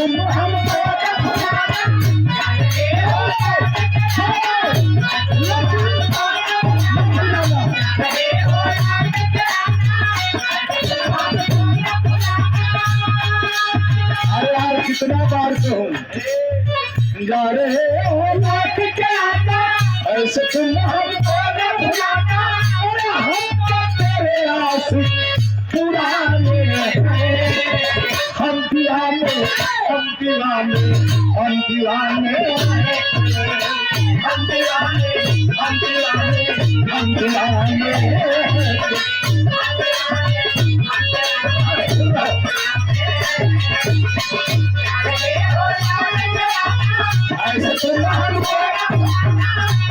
तुम हमको अरे यार कितना बार कहूं जा रहे हो लौट के आता ऐसे तुम हमको न भुलाता और हम तो तेरे आशिक पुराने हम दीवाने हम दीवाने हम दीवाने हम दीवाने हम दीवाने हम दीवाने ऐसे तुम हमको